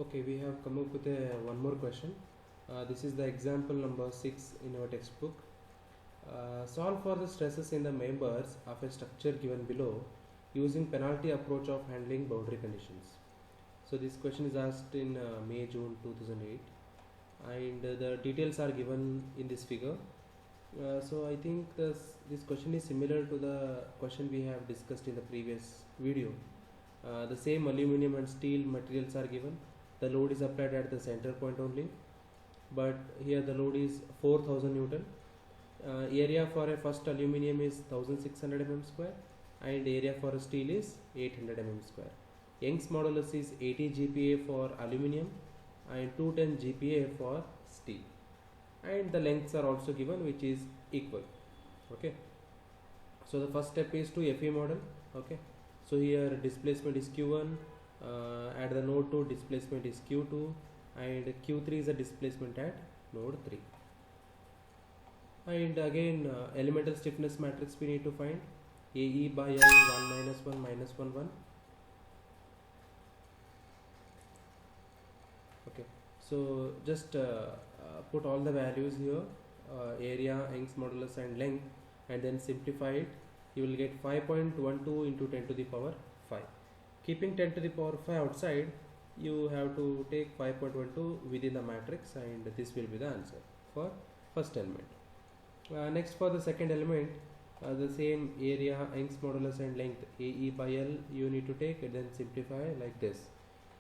Okay, we have come up with one more question. This is the example number 6 in our textbook. Solve for the stresses in the members of a structure given below using penalty approach of handling boundary conditions. So this question is asked in May-June 2008 and the details are given in this figure. So I think this question is similar to the question we have discussed in the previous video. The same aluminum and steel materials are given. The load is applied at the center point only, but here the load is 4000 Newton. Area for a first aluminum is 1600 mm square and area for a steel is 800 mm square. Young's modulus is 80 GPa for aluminum and 210 GPa for steel, and the lengths are also given, which is equal. Okay, so the first step is to FE model. Okay, so here displacement is Q1, at the node 2 displacement is Q2, and Q3 is the displacement at node 3. And again elemental stiffness matrix we need to find. AE by L 1 minus 1 minus 1 1. Okay, so just put all the values here, area, Young's modulus and length, and then simplify it. You will get 5.12 into 10 to the power 5. Keeping 10 to the power 5 outside, you have to take 5.12 within the matrix, and this will be the answer for first element. Next, for the second element, the same area, Young's modulus and length AE by L you need to take and then simplify like this.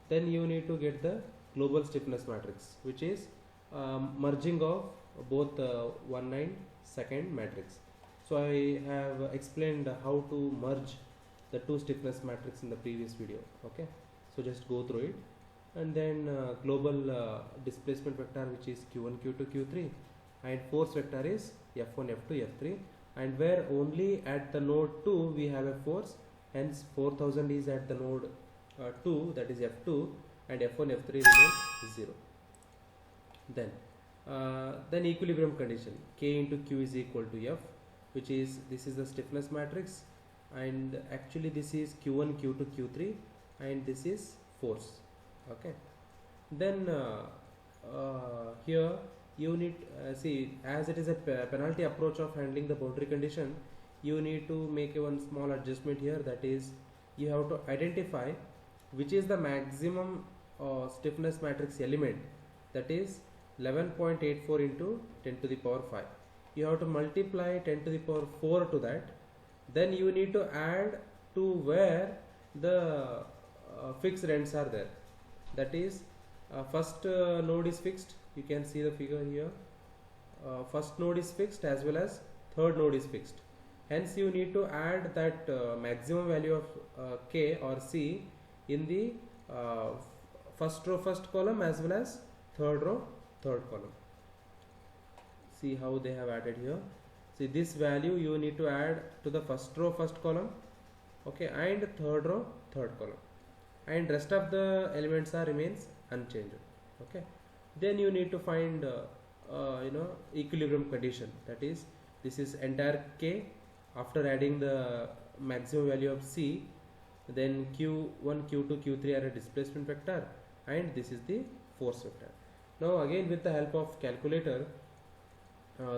Then you need to get the global stiffness matrix, which is merging of both 1 9 second matrix. So I have explained how to merge the two stiffness matrix in the previous video. Okay, so just go through it, and then global displacement vector, which is Q1 Q2 Q3, and force vector is F1 F2 F3, and where only at the node 2 we have a force, hence 4000 is at the node 2, that is F2, and F1 F3 remains 0. Then equilibrium condition, K into Q is equal to F, which is, this is the stiffness matrix, and actually this is Q1 Q2 Q3, and this is force. Okay, then here you need see, as it is a penalty approach of handling the boundary condition, you need to make a one small adjustment here, that is you have to identify which is the maximum stiffness matrix element, that is 11.84 into 10 to the power 5. You have to multiply 10 to the power 4 to that. Then you need to add to where the fixed ends are there, that is first node is fixed. You can see the figure here, first node is fixed as well as third node is fixed, hence you need to add that maximum value of K or C in the first row first column as well as third row third column. See how they have added here. See, this value you need to add to the first row first column, okay, and third row third column, and rest of the elements are remains unchanged. Okay, then you need to find equilibrium condition, that is this is entire K after adding the maximum value of C, then Q1 Q2 Q3 are a displacement vector, and this is the force vector. Now again, with the help of calculator,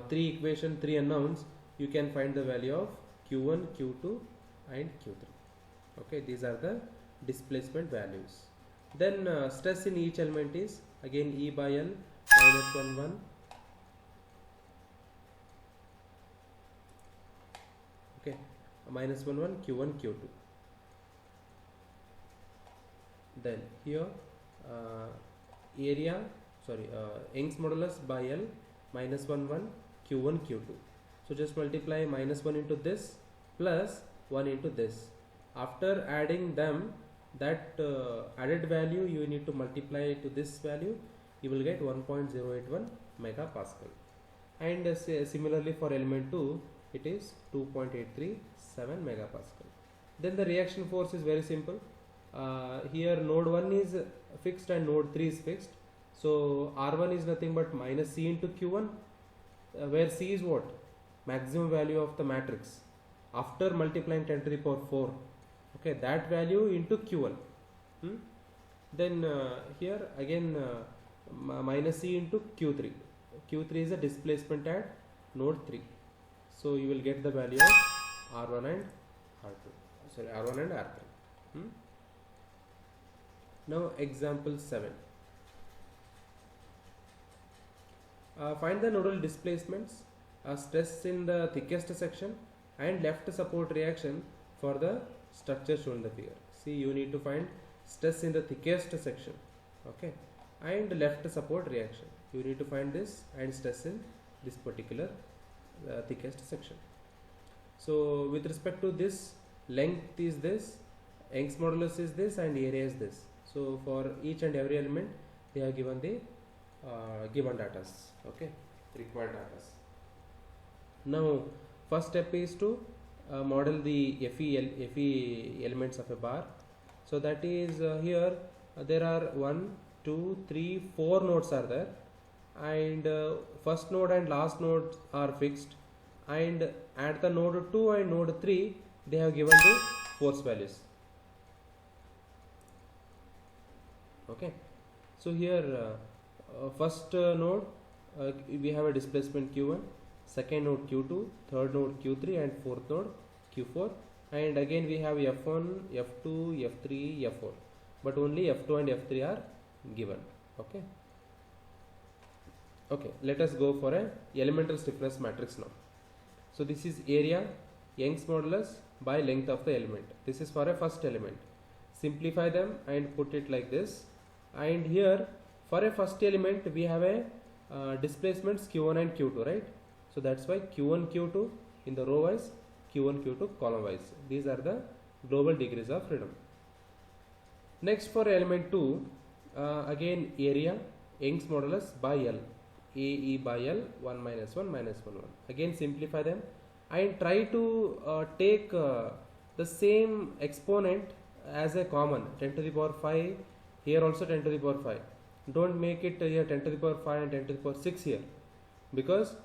3 equation 3 unknowns, you can find the value of Q1 Q2 and Q3. Okay, these are the displacement values. Then stress in each element is again E by L minus 1 1, okay, minus 1 1 Q1 Q2. Then here Young's modulus by L minus 1 1 Q1 Q2. So just multiply minus 1 into this plus 1 into this. After adding them, that added value you need to multiply to this value, you will get 1.081 megapascal. And similarly for element 2, it is 2.837 megapascal. Then the reaction force is very simple. Here node 1 is fixed and node 3 is fixed. So R1 is nothing but minus C into Q1, where C is what? Maximum value of the matrix after multiplying 10 to the power 4. Okay, that value into Q1. Then here again minus C into Q3. Q3 is a displacement at node 3. So you will get the value of R1 and R2. Sorry, R1 and R3. Now example 7. Find the nodal displacements, stress in the thickest section and left support reaction for the structure shown in the figure. See, you need to find stress in the thickest section, okay, and left support reaction. You need to find this and stress in this particular thickest section. So with respect to this, length is this, Young's modulus is this, and area is this. So for each and every element they have given the given datas, okay, required datas. Now first step is to model the FE elements of a bar. So that is here there are 1, 2, 3, 4 nodes are there, and first node and last node are fixed, and at the node 2 and node 3 they have given the force values. Okay, so here first node we have a displacement Q1, second node Q2, third node Q3, and fourth node Q4, and again we have F1, F2, F3, F4, but only F2 and F3 are given. Okay, okay, let us go for a elemental stiffness matrix now. So this is area Young's modulus by length of the element. This is for a first element. Simplify them and put it like this. And here for a first element we have a displacements Q1 and Q2, right? So that's why Q1, Q2 in the row wise, Q1, Q2 column wise. These are the global degrees of freedom. Next for element 2, again area Young's modulus by L, AE by L, 1 minus 1 minus 1 1. Again simplify them and try to take the same exponent as a common, 10 to the power 5, here also 10 to the power 5. Don't make it here 10 to the power 5 and 10 to the power 6 here, because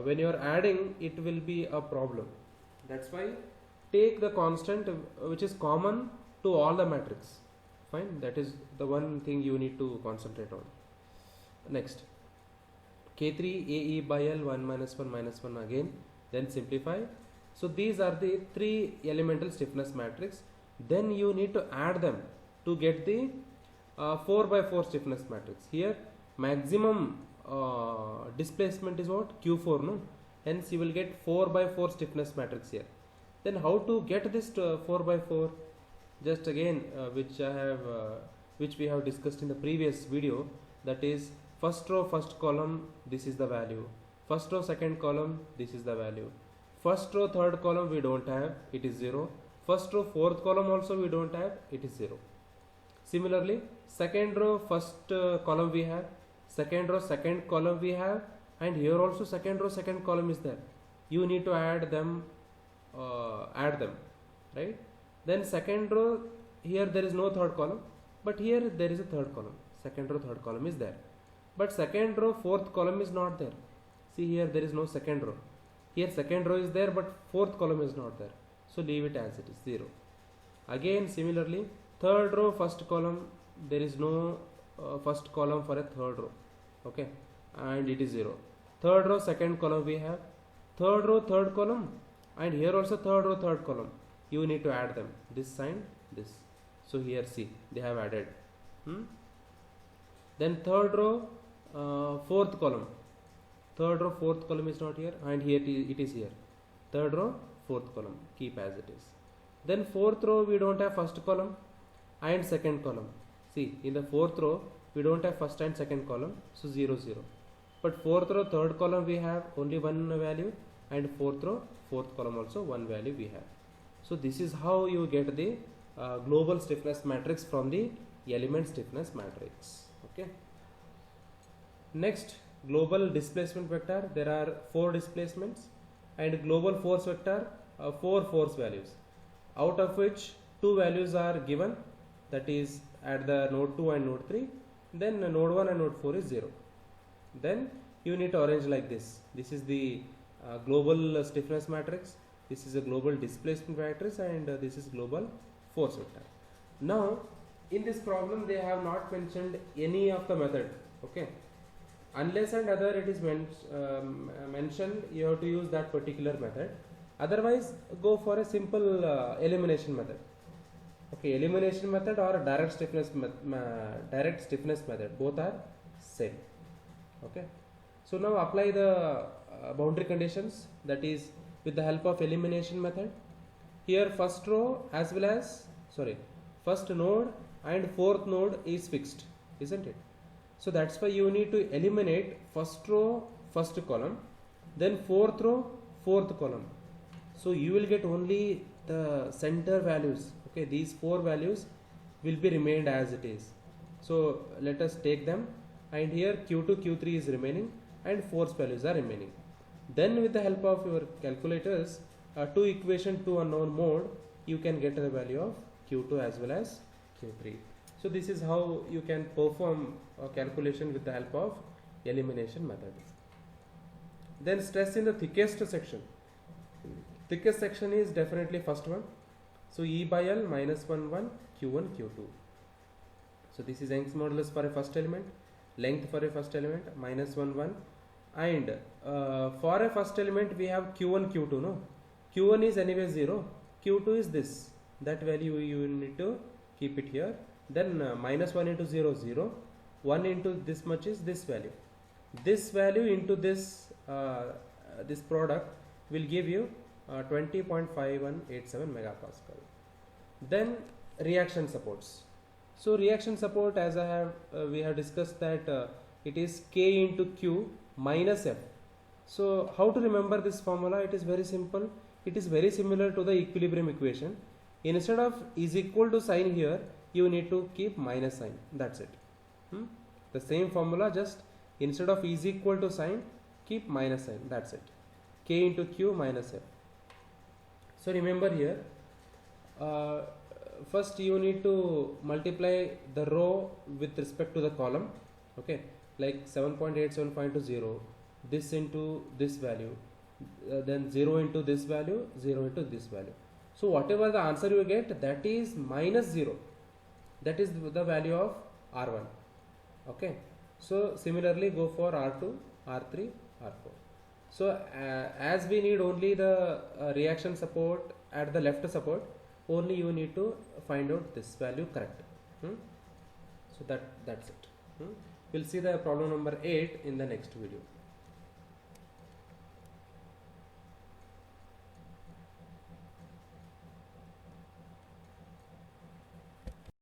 when you are adding it will be a problem. That's why take the constant which is common to all the matrix. Fine, that is the one thing you need to concentrate on. Next, K3 AE by L, 1 minus 1 minus 1 again, then simplify. So these are the 3 elemental stiffness matrix. Then you need to add them to get the 4 by 4 stiffness matrix. Here maximum displacement is what? Q4, no? Hence you will get 4 by 4 stiffness matrix here. Then how to get this 4 by 4? Just again which we have discussed in the previous video, that is first row first column, this is the value, first row second column, this is the value, first row third column we don't have, it is 0, first row fourth column also we don't have, it is 0. Similarly second row first column we have, second row second column we have, and here also second row second column is there. You need to add them, right? Then second row, here there is no third column, but here there is a third column. Second row third column is there, but second row fourth column is not there. See, here there is no second row. Here second row is there, but fourth column is not there. So leave it as it is, 0. Again similarly third row first column, there is no first column for a third row, okay, and it is 0. Third row second column we have, third row third column, and here also third row third column. You need to add them, this sign, this. So here see, they have added. Then third row fourth column, third row fourth column is not here, and here it is here. Third row fourth column, keep as it is. Then fourth row we don't have first column and second column. See, in the fourth row we don't have first and second column, so 0 0. But fourth row third column we have only one value, and fourth row fourth column also one value we have. So this is how you get the global stiffness matrix from the element stiffness matrix. Okay. Next, global displacement vector. There are 4 displacements, and global force vector 4 force values, out of which 2 values are given, that is at the node 2 and node 3. Then node 1 and node 4 is 0. Then you need to arrange like this. This is the global stiffness matrix, this is a global displacement matrix, and this is global force vector. Now in this problem they have not mentioned any of the method. Okay, unless and other it is mentioned, you have to use that particular method. Otherwise go for a simple elimination method. Okay, elimination method or direct stiffness method, both are same. Okay, so now apply the boundary conditions, that is with the help of elimination method. Here first row as well as first node and fourth node is fixed, isn't it? So that's why you need to eliminate first row first column, then fourth row fourth column. So you will get only the center values. Okay, these four values will be remained as it is. So let us take them, and here Q2 Q3 is remaining and force values are remaining. Then with the help of your calculators, two equation to unknown mode, you can get the value of Q2 as well as Q3. So this is how you can perform a calculation with the help of elimination method. Then stress in the thickest section. Thickest section is definitely first one. So E by L minus 1 1 Q1 Q2. So this is Young's modulus for a first element, length for a first element minus 1 1, and for a first element we have Q1 Q2. No, Q1 is anyway 0, Q2 is this, that value you need to keep it here. Then minus 1 into 0 0, 1 into this much is this value. This value into this this product will give you 20.5187 megapascal. Then reaction supports. So reaction support, as I have we have discussed that it is K into Q minus F. So how to remember this formula? It is very simple. It is very similar to the equilibrium equation. Instead of is equal to sign here, you need to keep minus sign. That's it. The same formula, just instead of is equal to sign, keep minus sign. That's it. K into Q minus F. So remember here, first you need to multiply the row with respect to the column. Okay, like 7.87.0, this into this value, then 0 into this value, 0 into this value. So whatever the answer you get, that is minus 0. That is the value of R1. Okay, so similarly go for R2, R3, R4. So as we need only the reaction support at the left support, only you need to find out this value correct. So that's it. We'll see the problem number 8 in the next video.